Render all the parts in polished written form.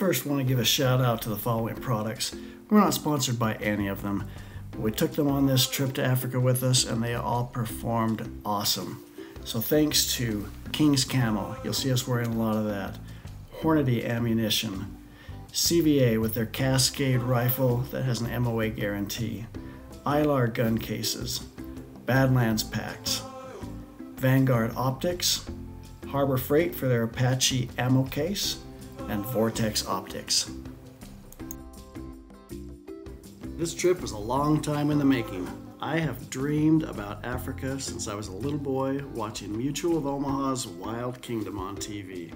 first want to give a shout out to the following products. We're not sponsored by any of them. We took them on this trip to Africa with us and they all performed awesome. So thanks to King's Camo, you'll see us wearing a lot of that. Hornady Ammunition, CVA with their Cascade rifle that has an MOA guarantee, ILAR gun cases, Badlands packs, Vanguard Optics, Harbor Freight for their Apache ammo case, and Vortex Optics. This trip was a long time in the making. I have dreamed about Africa since I was a little boy watching Mutual of Omaha's Wild Kingdom on TV.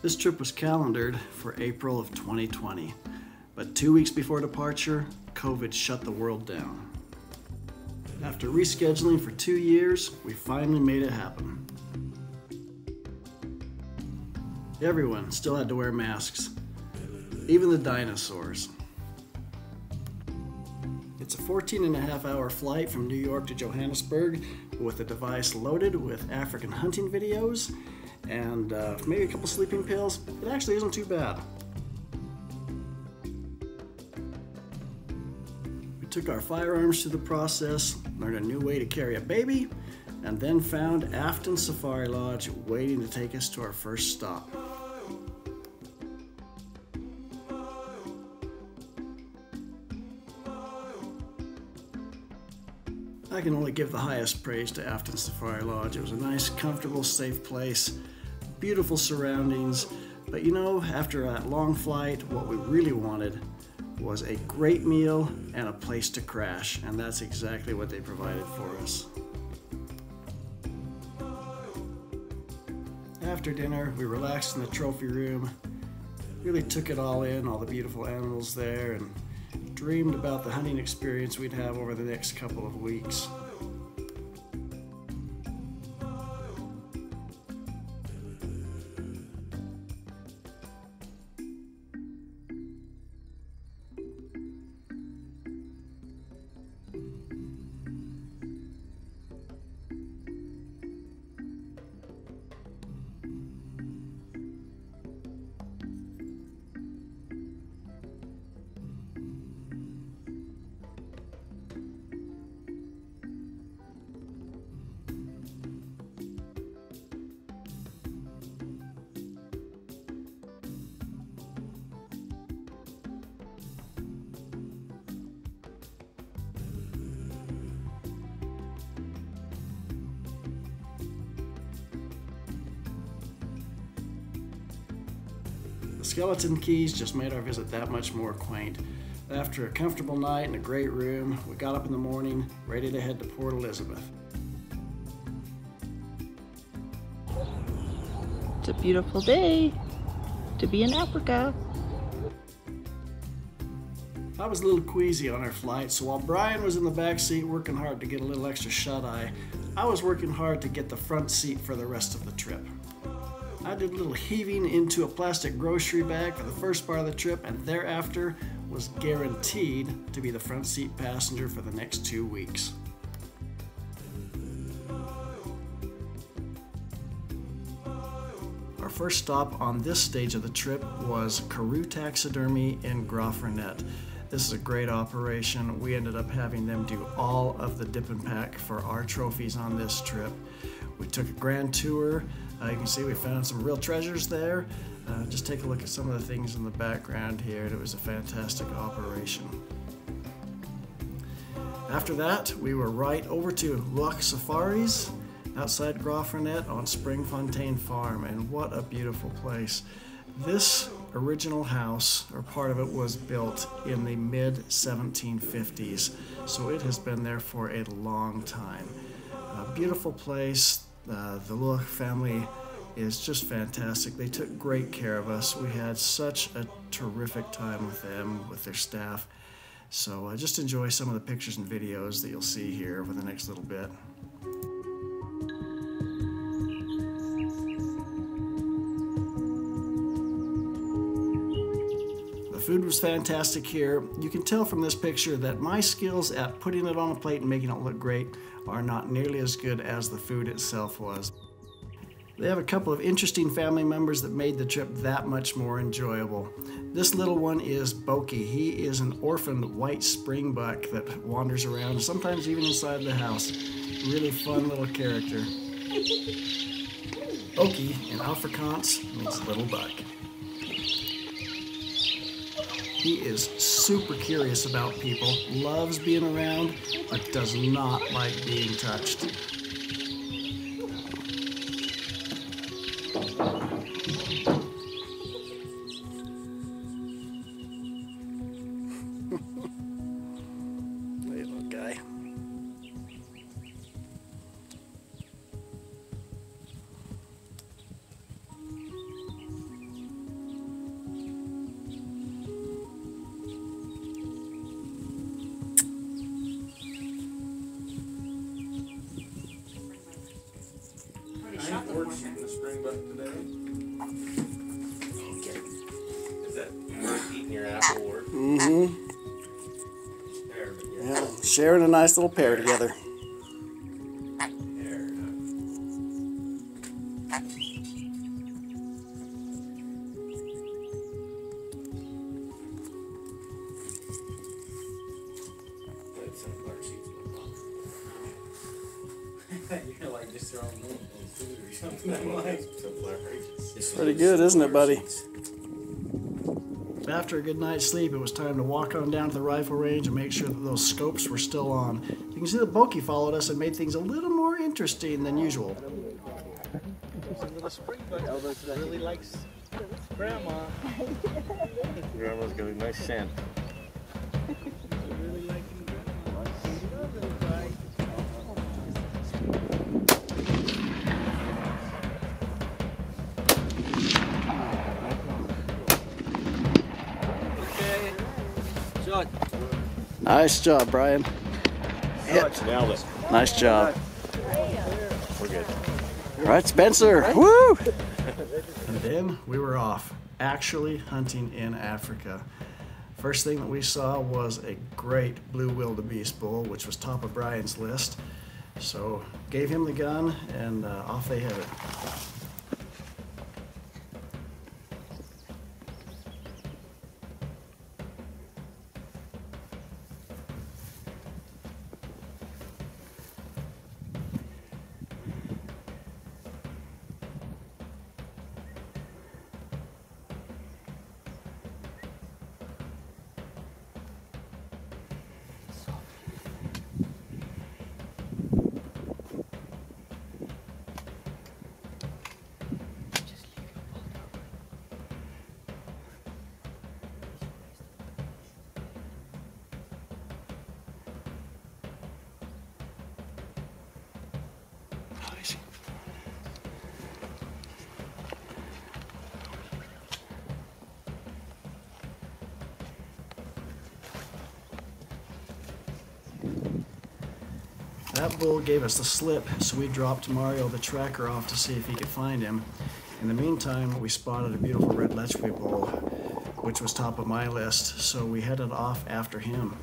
This trip was calendared for April of 2020, but 2 weeks before departure, COVID shut the world down. After rescheduling for 2 years, we finally made it happen. Everyone still had to wear masks, even the dinosaurs. It's a 14.5-hour flight from New York to Johannesburg with a device loaded with African hunting videos and maybe a couple sleeping pills. It actually isn't too bad. We took our firearms through the process, learned a new way to carry a baby, and then found Afton Safari Lodge waiting to take us to our first stop. I can only give the highest praise to Afton Safari Lodge. It was a nice, comfortable, safe place, beautiful surroundings, but you know, after a long flight, what we really wanted was a great meal and a place to crash, and that's exactly what they provided for us. After dinner, we relaxed in the trophy room, really took it all in, all the beautiful animals there, and dreamed about the hunting experience we'd have over the next couple of weeks. The skeleton keys just made our visit that much more quaint. After a comfortable night in a great room, we got up in the morning, ready to head to Port Elizabeth. It's a beautiful day to be in Africa. I was a little queasy on our flight, so while Brian was in the back seat working hard to get a little extra shut-eye, I was working hard to get the front seat for the rest of the trip. I did a little heaving into a plastic grocery bag for the first part of the trip, and thereafter was guaranteed to be the front seat passenger for the next 2 weeks. Our first stop on this stage of the trip was Karoo Taxidermy in Graaff-Reinet. This is a great operation. We ended up having them do all of the dip and pack for our trophies on this trip. We took a grand tour. You can see we found some real treasures there. Just take a look at some of the things in the background here. It was a fantastic operation. After that, we were right over to Luach Safaris outside Graaff-Reinet on Springfontein Farm, and what a beautiful place. This original house, or part of it, was built in the mid-1750s, so it has been there for a long time. A beautiful place. The Luach family is just fantastic. They took great care of us. We had such a terrific time with them, with their staff. So just enjoy some of the pictures and videos that you'll see here over the next little bit. The food was fantastic here. You can tell from this picture that my skills at putting it on a plate and making it look great are not nearly as good as the food itself was. They have a couple of interesting family members that made the trip that much more enjoyable. This little one is Boki. He is an orphaned white springbuck that wanders around, sometimes even inside the house. Really fun little character. Boki in Afrikaans means little buck. He is super curious about people, loves being around, but does not like being touched. Little guy. We're shooting the springbuck today. Is that eating your apple or? Mm-hmm. Yeah, sharing a nice little pair together. You're like just throwing food or something. I'm like, It's pretty good, isn't it, buddy? After a good night's sleep, it was time to walk on down to the rifle range and make sure that those scopes were still on. You can see that Boki followed us and made things a little more interesting than usual. Elvis really likes Grandma. Grandma's got a nice scent. Really liking Grandma. She loves it, right? Okay. Shot. Nice job, Brian. Hit. Nailed it. Nice job. We're good. All right, Spencer. Woo! And then we were off, actually hunting in Africa. First thing that we saw was a great blue wildebeest bull, which was top of Brian's list. So gave him the gun and off they headed. That bull gave us the slip, so we dropped Mario the tracker off to see if he could find him. In the meantime, we spotted a beautiful red lechwe bull, which was top of my list, so we headed off after him.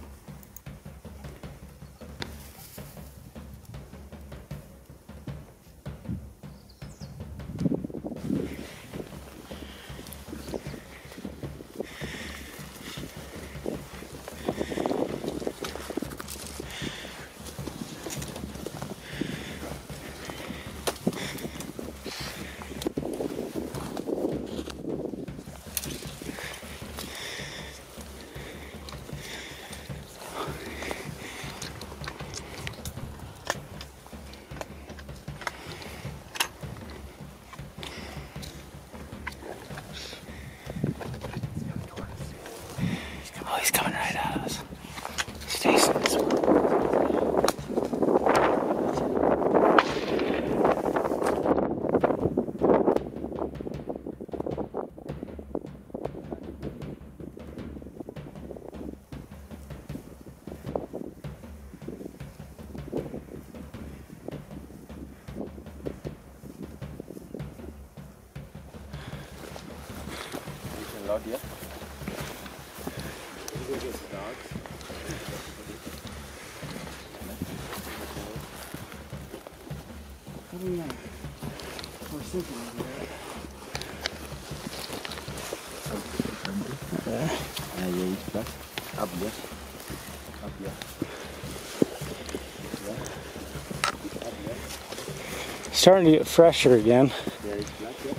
Oh, he's coming right at us. Stay still. Yeah. We're sinking over there. Yeah, he's back. Up here. Up here. Starting to get fresher again. There he's back, yeah.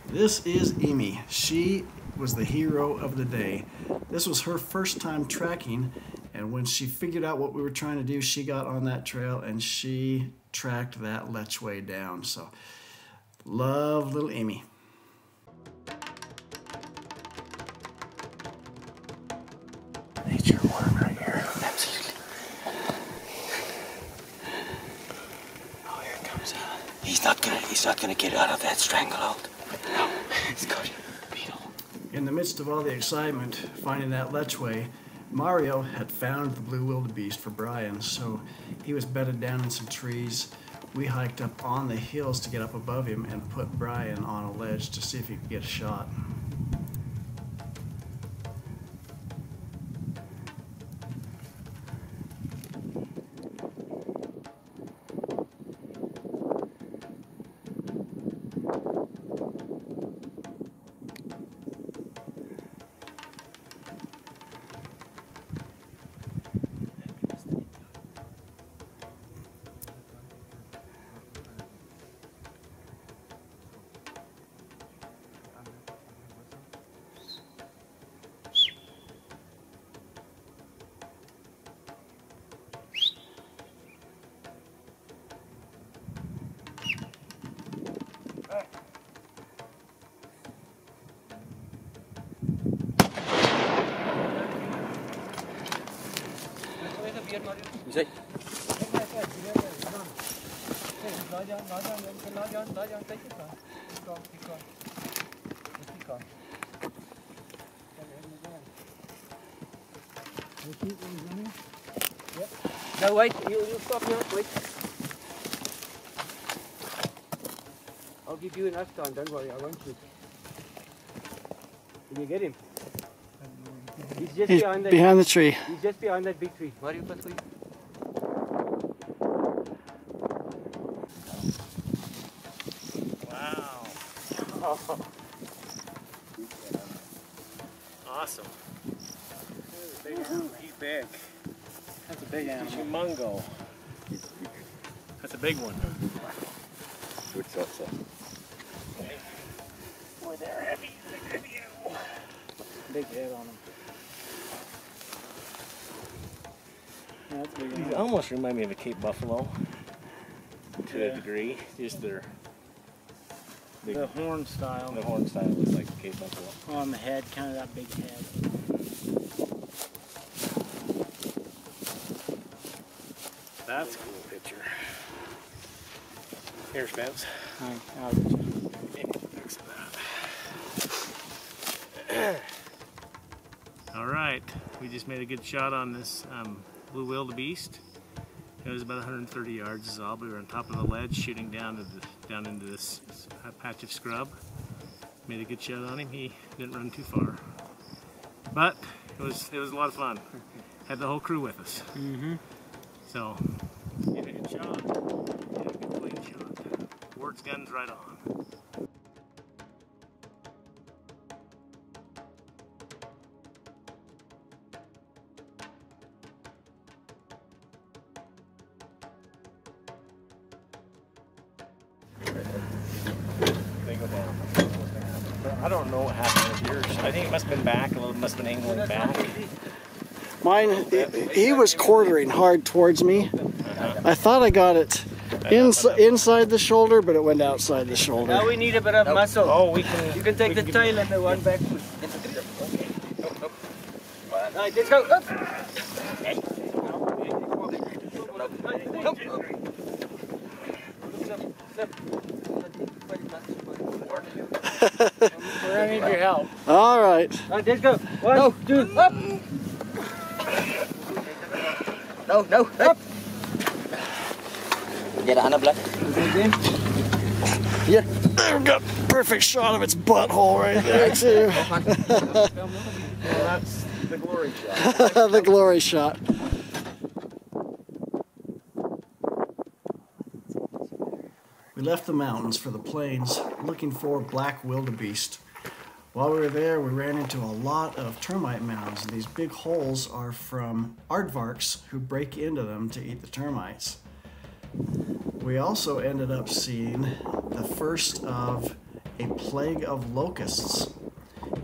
This is Amy. She was the hero of the day. This was her first time tracking, and when she figured out what we were trying to do, she got on that trail and she tracked that lechway down. So, love little Amy. Nature worm right here. Absolutely. Oh, here it comes. He's not gonna get out of that stranglehold. No, he's got a beetle. In the midst of all the excitement, finding that lechway, Mario had found the blue wildebeest for Brian, so he was bedded down in some trees. We hiked up on the hills to get up above him and put Brian on a ledge to see if he could get a shot. You say? No, wait, you stop here, wait. I'll give you enough time, don't worry, I won't shoot. Can you get him? He's just He's behind that. behind the tree. He's just behind that big tree. Mario, pas for you. Wow. Awesome. He's big. That's a big animal. Humongo. That's a big one. Good shot, sir. Boy, they're heavy. Big head on him. Yeah, that's a big These animal. almost remind me of a Cape Buffalo to a degree. Just their The horn style. the horn style looks like a Cape Buffalo. On the head, kind of that big head. That's a cool picture. Here, Spence. I'll Maybe fix that. All right, we just made a good shot on this blue wildebeest. It was about 130 yards is all. We were on top of the ledge shooting down into this patch of scrub. Made a good shot on him. He didn't run too far, but it was a lot of fun. Had the whole crew with us. Mm-hmm. So, get a good shot. Get a good clean shot. Works guns right on. They go down. I don't know what happened with yours. I think it must have been back. A little must have been angling back. Mine, he was quartering hard towards me. I thought I got it inside the shoulder, but it went outside the shoulder. Now we need a bit of muscle. Oh, we can. You can take the tail and the one back. Alright, let's go. Up. We're gonna need your help. All right. Alright, let's go. One, two, up. No, up. Get Anna Black. Yeah, I've got perfect shot of its butthole right there too. Well, that's the glory shot. The glory shot. We left the mountains for the plains looking for black wildebeest. While we were there, we ran into a lot of termite mounds. These big holes are from aardvarks who break into them to eat the termites. We also ended up seeing the first of a plague of locusts. I don't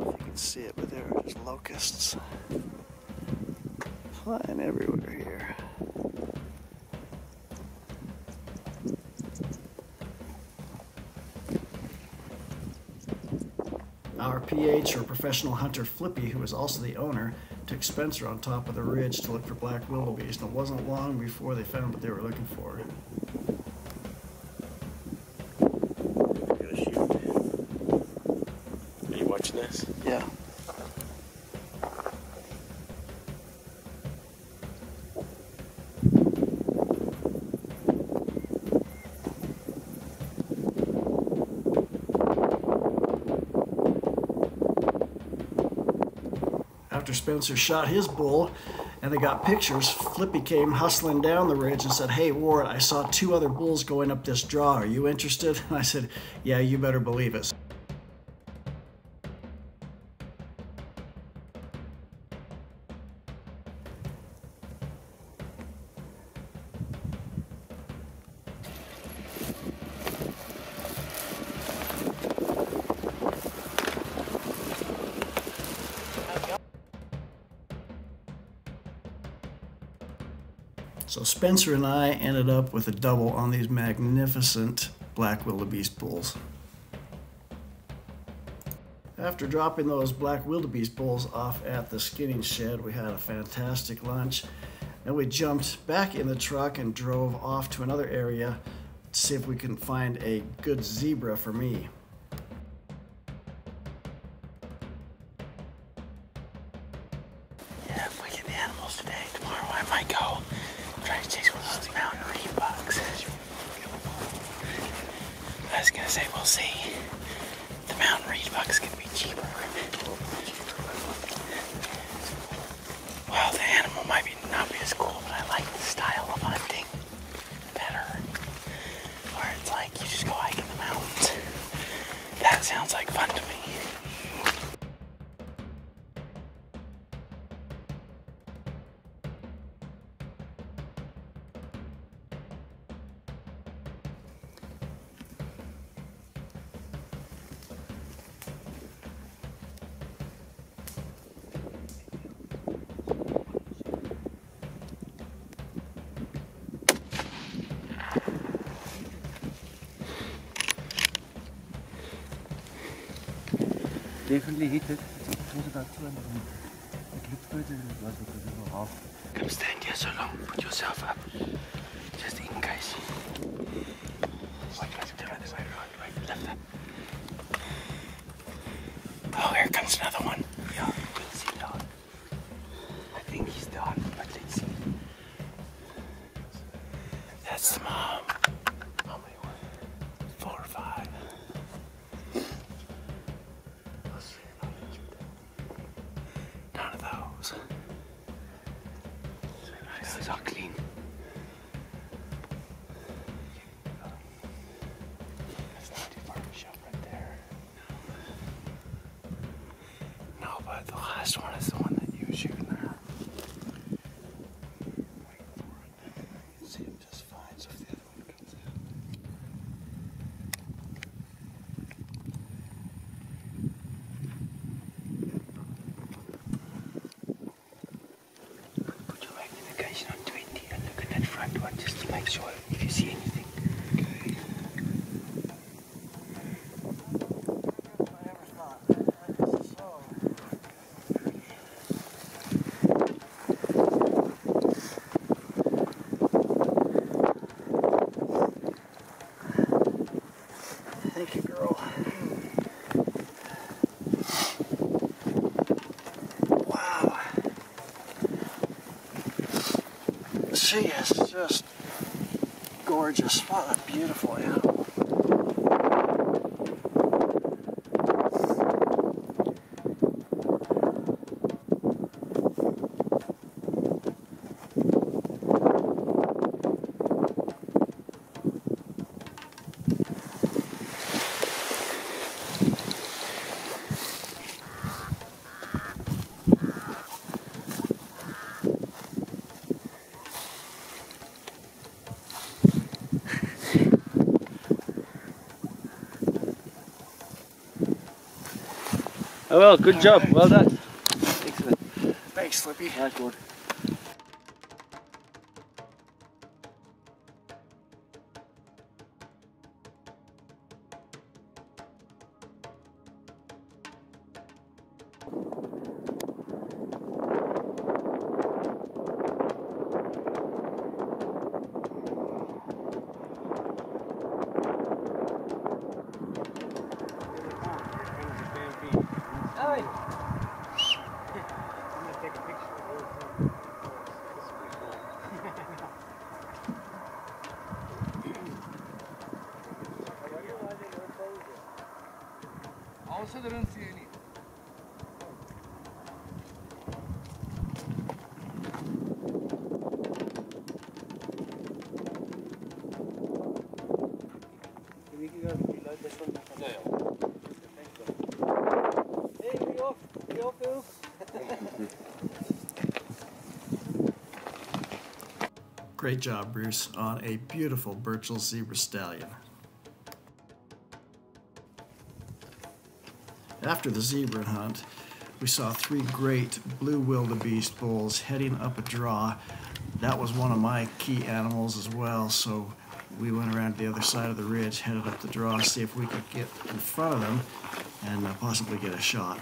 know if you can see it, but there are just locusts flying everywhere here. Our PH, or professional hunter Flippy, who was also the owner, took Spencer on top of the ridge to look for black wildebeest, and it wasn't long before they found what they were looking for. I'm gonna shoot. Are you watching this? Yeah. After Spencer shot his bull and they got pictures, Flippy came hustling down the ridge and said, "Hey Ward, I saw 2 other bulls going up this draw. Are you interested?" And I said, "Yeah, you better believe it." So Spencer and I ended up with a double on these magnificent black wildebeest bulls. After dropping those black wildebeest bulls off at the skinning shed, we had a fantastic lunch. Then we jumped back in the truck and drove off to another area to see if we can find a good zebra for me. Yeah, if we get the animals today, tomorrow I might go try to chase one of those mountain reed bugs. I was gonna say, we'll see. The mountain reed bugs can be cheaper. Well, the animal might not be as cool, but I like the style of hunting better. Where it's like you just go hike in the mountains. That sounds like fun to me. Definitely hit it. It was about 200. It looked further than it was because we were half. Come stand here so long. Put yourself up. Just in case. Right, left up. Oh, here comes another one. Yeah, we'll see now. I think he's done, but let's see. That's the mom. How many were? 4 or 5. None of those. Those are clean. That's not too far of a shot right there. No, but the last one is the one that you were shooting at. Wait for it. You can see him just fine, so if the other one comes out. Put your magnification on 20 and look at that front one just to make sure if you see anything. Okay. Thank you, girl. Wow. She is just gorgeous. What a beautiful animal. Oh well, good job. Well done. Excellent. Thanks, Slippy. Right, good. Also, they don't see any. Great job, Bruce, on a beautiful Burchell zebra stallion. After the zebra hunt, we saw 3 great blue wildebeest bulls heading up a draw. That was one of my key animals as well, so we went around to the other side of the ridge, headed up the draw, see if we could get in front of them and possibly get a shot.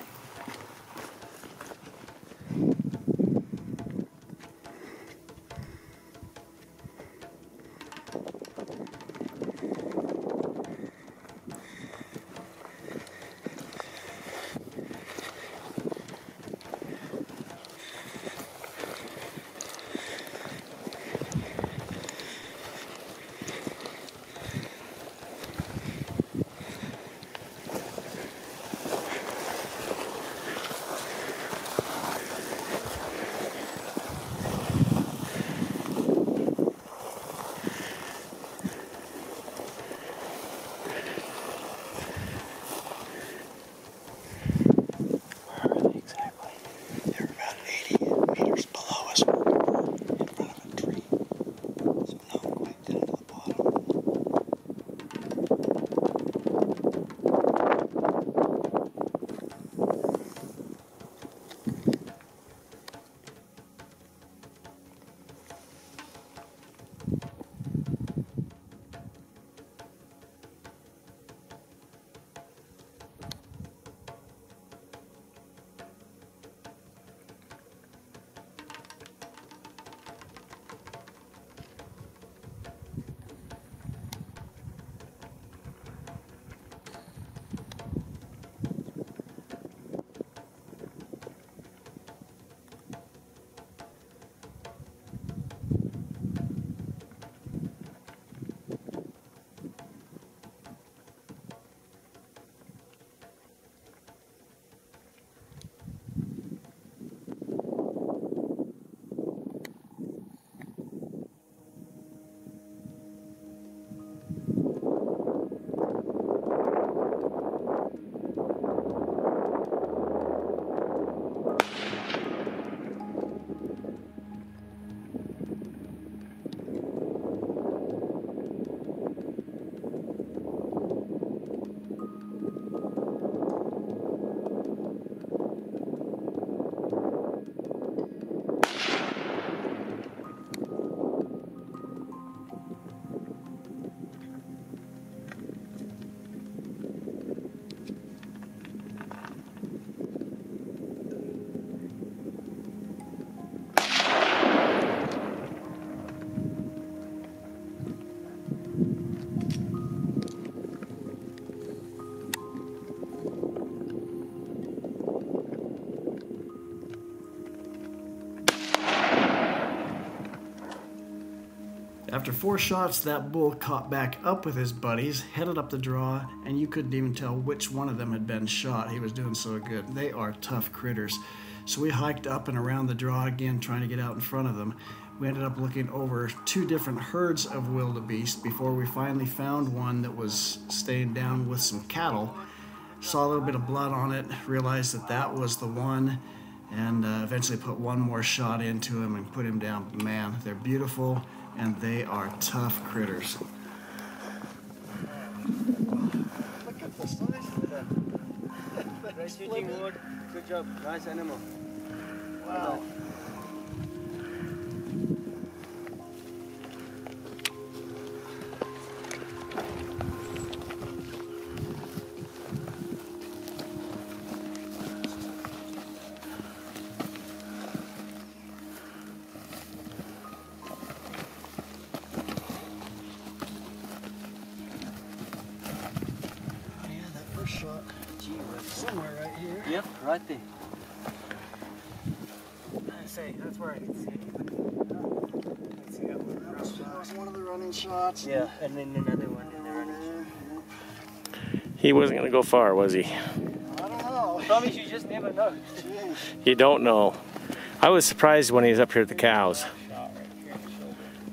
After 4 shots, that bull caught back up with his buddies, headed up the draw, and you couldn't even tell which one of them had been shot. He was doing so good. They are tough critters. So we hiked up and around the draw again, trying to get out in front of them. We ended up looking over 2 different herds of wildebeest before we finally found one that was staying down with some cattle. Saw a little bit of blood on it, realized that that was the one, and eventually put one more shot into him and put him down. Man, they're beautiful and they are tough critters. Look at the size of that. Nice shooting, Ward. Good job. Nice animal. Wow. Shot. Gee, somewhere right here. Yep, right there. I say, that's where I can see. Let's see that one. That was one of the running shots. Yeah, and then another one in the running shot. He wasn't going to go far, was he? I don't know. Promise you just never know. Jeez. You don't know. I was surprised when he was up here at the cows.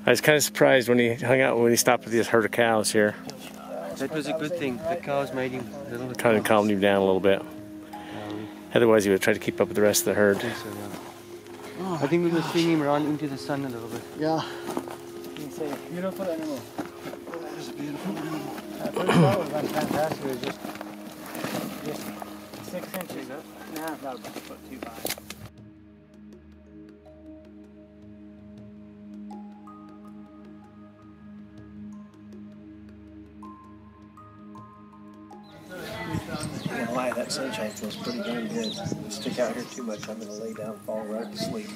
I was kind of surprised when he hung out, when he stopped with this herd of cows here. That was a good thing. The cows made him a little bit Kind of calmed him down a little bit. Otherwise, he would try to keep up with the rest of the herd. I think we were seeing him run into the sun a little bit. Yeah. You say, beautiful animal. That is a beautiful animal. That first shot would have been fantastic. It was just 6 inches up. Nah, that would be a foot too high. I can't lie, that sunshine feels pretty darn good. Stick out here too much, I'm gonna lay down and fall right to sleep.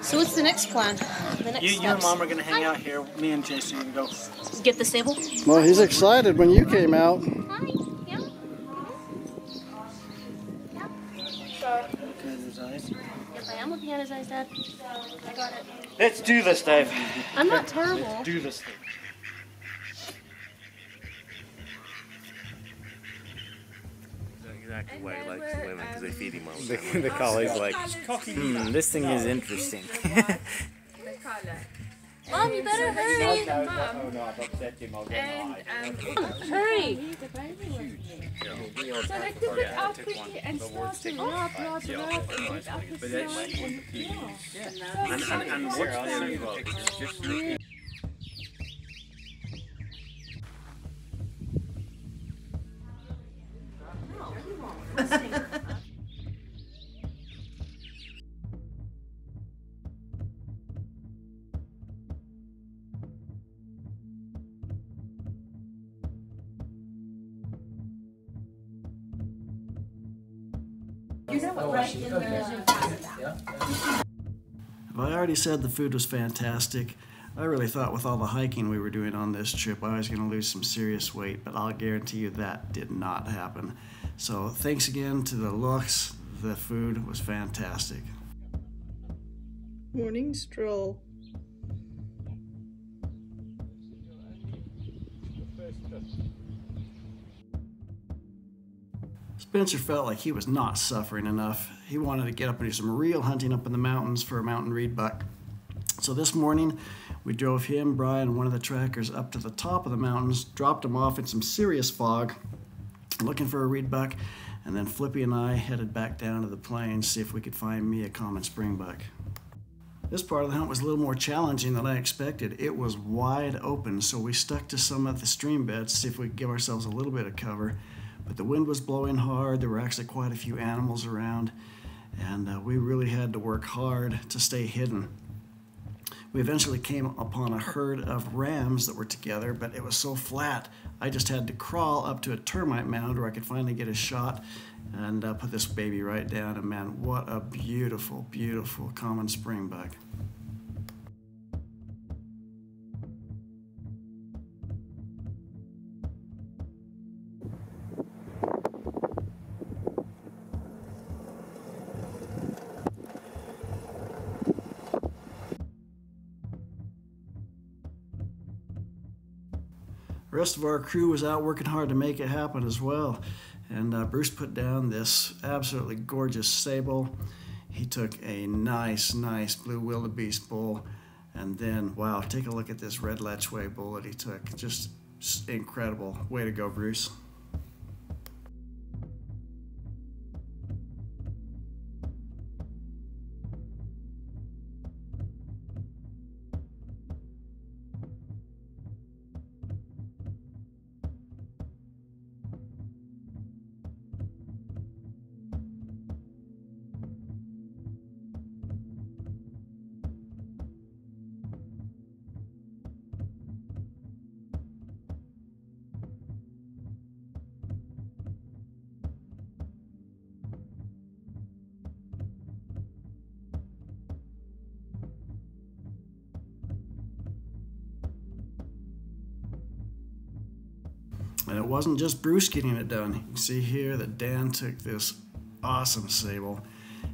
So what's the next plan? The next You and steps? Mom are going to hang out here. Me and Jason are going to go. Get the stable? Well, he's excited when you came out. Hi. Yeah. Look at his eyes. Yes, I am looking at his eyes, Dad. I got it. Let's do this, Dave. I'm not terrible. Do this thing. Exactly why he likes women, because they feed him all the time. The collie's like, this thing is interesting. Mom, you better hurry. Oh no, I've upset him. I'll Hurry. So I took it out quickly and started rub and get up the snow And what's the I already said the food was fantastic. I really thought with all the hiking we were doing on this trip, I was going to lose some serious weight, but I'll guarantee you that did not happen. So thanks again to the looks. The food was fantastic. Morning stroll. Spencer felt like he was not suffering enough. He wanted to get up and do some real hunting up in the mountains for a mountain reed buck. So this morning, we drove him, Brian, and one of the trackers up to the top of the mountains, dropped him off in some serious fog, looking for a reed buck, and then Flippy and I headed back down to the plains, see if we could find me a common springbuck. This part of the hunt was a little more challenging than I expected. It was wide open, so we stuck to some of the stream beds to see if we could give ourselves a little bit of cover. But the wind was blowing hard. There were actually quite a few animals around, and we really had to work hard to stay hidden. We eventually came upon a herd of rams that were together, but it was so flat, I just had to crawl up to a termite mound where I could finally get a shot and put this baby right down. And man, what a beautiful, beautiful common springbuck. The rest of our crew was out working hard to make it happen as well. And Bruce put down this absolutely gorgeous sable. He took a nice blue wildebeest bull. And then, wow, take a look at this red Letchway bull that he took. Just incredible. Way to go, Bruce. And it wasn't just Bruce getting it done. You can see here that Dan took this awesome sable.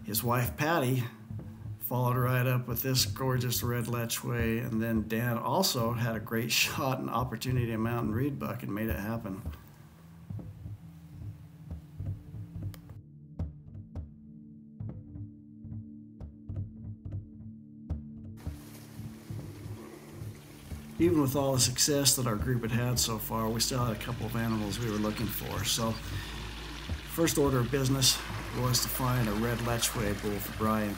His wife Patty followed right up with this gorgeous red Letchway, and then Dan also had a great shot and opportunity at mountain reed buck and made it happen. Even with all the success that our group had had so far, we still had a couple of animals we were looking for. So, first order of business was to find a red Letchway bull for Brian.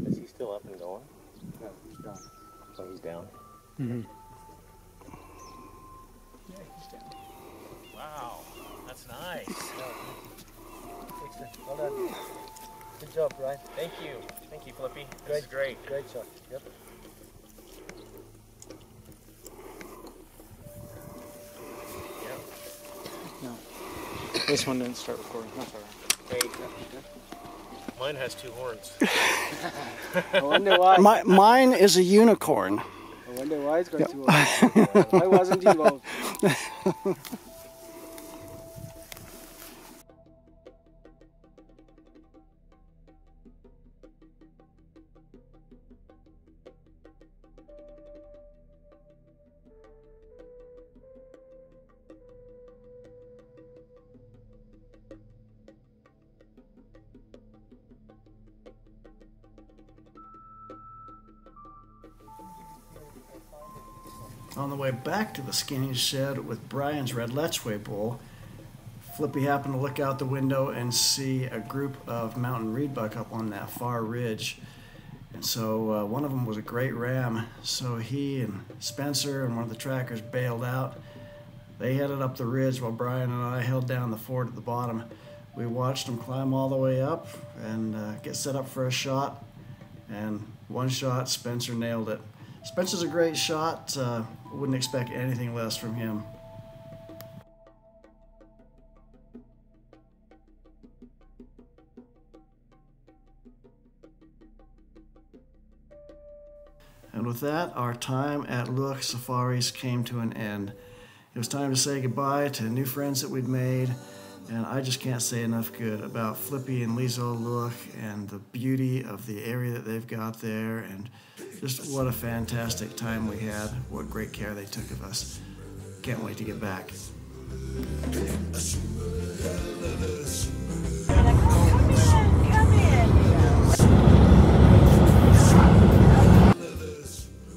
Is he still up and going? No, he's down. Oh, he's down. Mm-hmm. Yeah, he's down. Wow, that's nice. Excellent. Well done. Good job, Brian. Thank you, Flippy. This is great. Great shot. Yep. No. This one didn't start recording. That's all right. Hey, mine has 2 horns. I wonder why. Mine is a unicorn. I wonder why it's going to. Why wasn't he involved? On the way back to the skinning shed with Brian's red Letchway bull, Flippy happened to look out the window and see a group of mountain reed buck up on that far ridge. And so one of them was a great ram. So he and Spencer and one of the trackers bailed out. They headed up the ridge while Brian and I held down the fort at the bottom. We watched them climb all the way up and get set up for a shot. And one shot, Spencer nailed it. Spencer's a great shot. Wouldn't expect anything less from him. And with that, our time at Luach Safaris came to an end. It was time to say goodbye to new friends that we'd made, and I just can't say enough good about Flippy and Lizo Luach and the beauty of the area that they've got there, and just what a fantastic time we had, what great care they took of us. Can't wait to get back.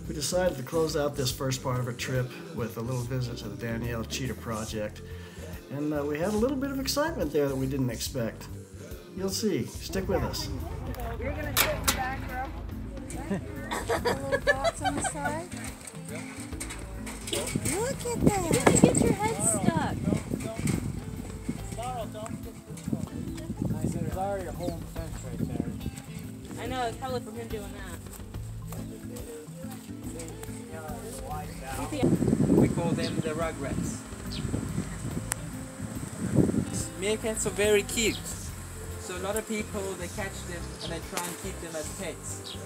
We decided to close out this first part of our trip with a little visit to the Danielle Cheetah Project. And we had a little bit of excitement there that we didn't expect. You'll see. Stick with us. You're going to sit in the back row. Little dots on the side. Look at that. You're gonna get your head stuck. Nice, there's already a hole in the fence right there. I know, it's probably from him doing that. We call them the rugrats. Meerkats are very cute. So a lot of people, they catch them and they try and keep them as pets.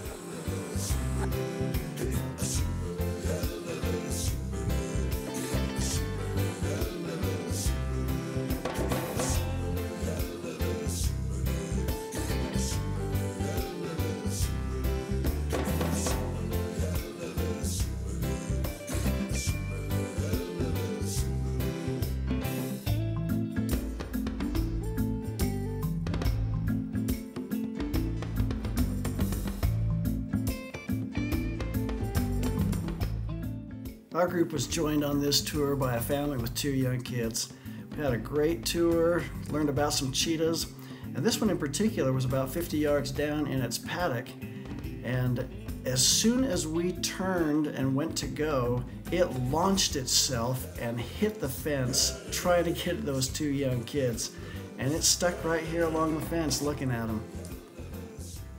Our group was joined on this tour by a family with 2 young kids. We had a great tour, learned about some cheetahs, and this one in particular was about 50 yards down in its paddock. And as soon as we turned and went to go, it launched itself and hit the fence trying to get those 2 young kids. And it stuck right here along the fence looking at them.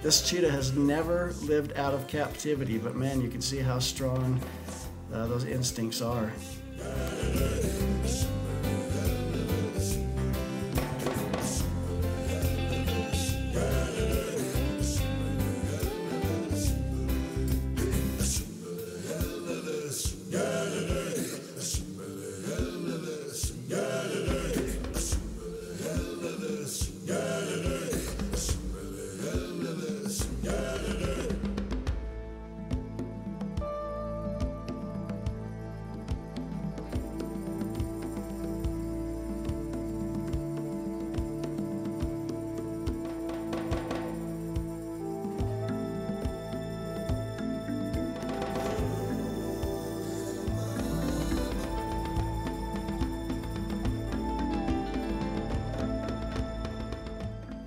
This cheetah has never lived out of captivity, but man, you can see how strong those instincts are.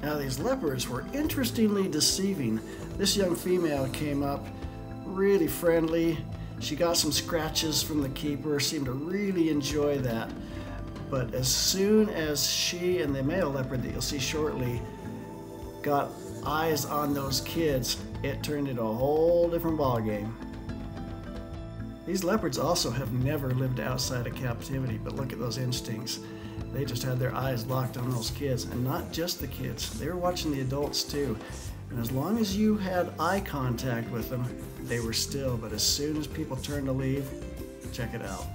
Now these leopards were interestingly deceiving. This young female came up really friendly. She got some scratches from the keeper, seemed to really enjoy that. But as soon as she and the male leopard that you'll see shortly got eyes on those kids, it turned into a whole different ballgame. These leopards also have never lived outside of captivity, but look at those instincts. They just had their eyes locked on those kids, and not just the kids. They were watching the adults too. And as long as you had eye contact with them, they were still. But as soon as people turned to leave, check it out.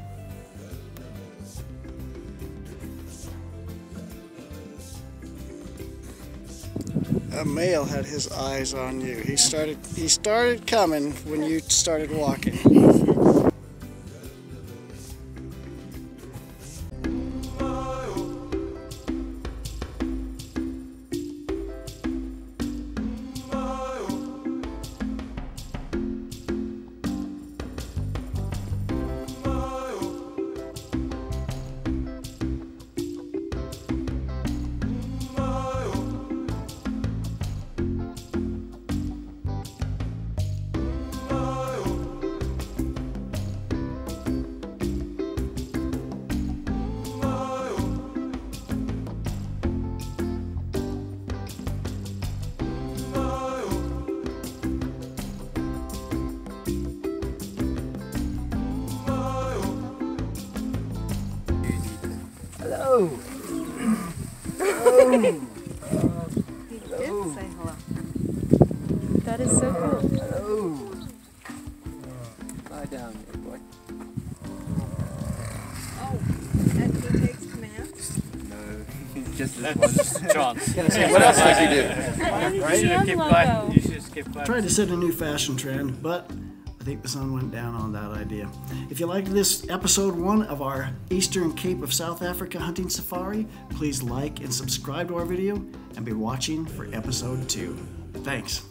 A male had his eyes on you. He started coming when you started walking. Hello. Hello. He did say hello. That is so cool. Hello. Lie down there, boy. Oh, and he takes commands? No, just That's John. What else does he do? You should have kept quiet. You should have kept quiet. Tried to set a new fashion trend, but I think the sun went down on that idea. If you liked this episode 1 of our Eastern Cape of South Africa hunting safari, please like and subscribe to our video and be watching for episode 2. Thanks.